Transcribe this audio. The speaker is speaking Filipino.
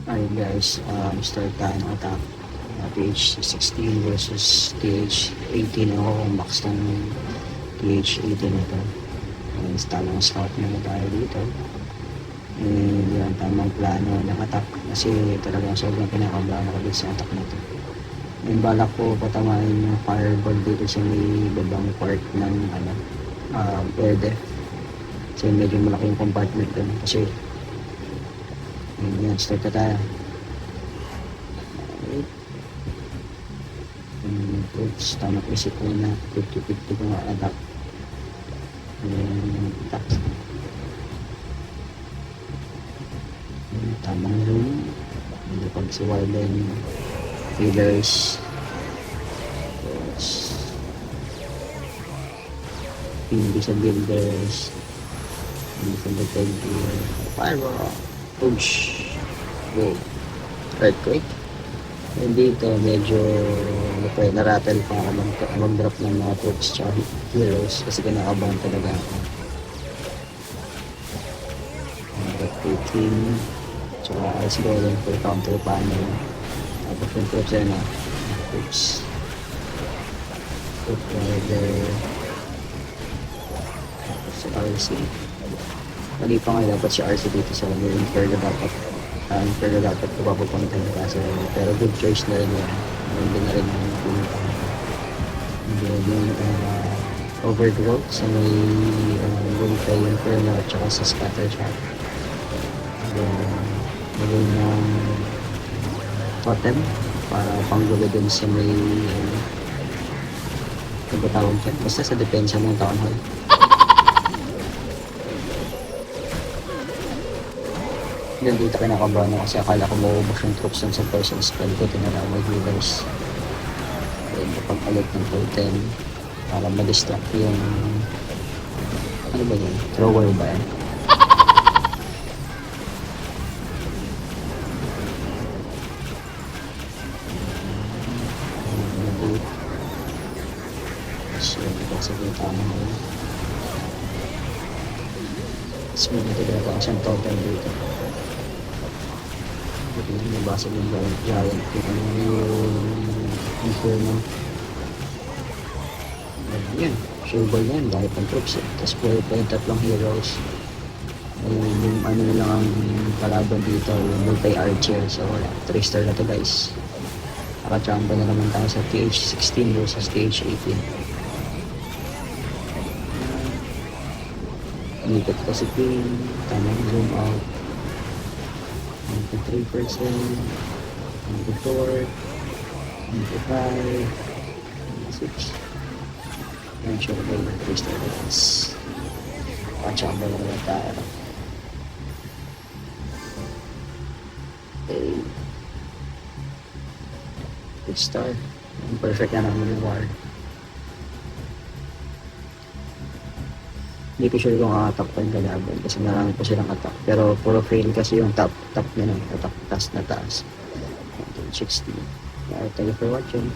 Hi guys, start tayo ng attack. TH16 versus TH18. Ako max ng TH18 ito. Install ng scout na tayo dito. Yan, tamang plano ng attack. Kasi talagang sobrang pinakabahan ako dito sa attack na ito. Yung balak ko patamain yung fireball dito sa may babang part ng pwede. Kasi medyo malaki yung compartment dun. Kasi yan, start na tayo. Oops, tama ko isip ko na 50-50 ko nga adapt. Tamang room. Hindi pag si Warden Feelers. Hindi sa builders. Hindi sa detective gear. Pyro. Oops. Go. Earthquake. Dito medyo narattle pa ako mag-drop ng mga troops tsaka heroes kasi kinakabahan talaga ako. 18 tsaka ice golem for counter panel, tapos yung troops na troops troop rider, tapos si RC. Mali pa nga dapat si RC dito sa Infer na dapat Infer na dapat ko papupuntan kasi, pero good choice na rin yan. Hindi na rin yung pinuntahan. Hindi overgrowth sa may Gunpei Inferno at saka sa scatter shot. Magawin ng totem para panggulo dun sa may nagbatawag dyan. Basta sa depensa ng town hall. Then dito kinakabahan ako kasi akala ko maubos yung troops sa person spell ko. Tinala may healers. Then napag-alit ng totem para ma-distract yung ano ba yun? Thrower ba yan? Sige, tama na yun. Tapos may natagala ko siyang totem dito. Hindi nabasa yung giant kung ano yung inferno. Yan, sure ball yan, dahil pang troops eh. Tapos pwede pa yung tatlong heroes. Yung ano lang ang kalaban dito, yung multi-archer. So wala, 3-star na to guys. Nakachamba na naman tayo sa TH16 versus TH18. Ikot ko si Queen, tamang zoom out. 93%, 94, 95, 96. Yan, sure ba yung 3-star guys. Nakachamba na naman tayo. Okay. 3-star. Perfect na naman yung war. Hindi ko sure kung attack pa yung kalaban kasi marami pa silang attack. Pero puro fail kasi yung top nila, attack taas na taas. 16. Thank you for watching.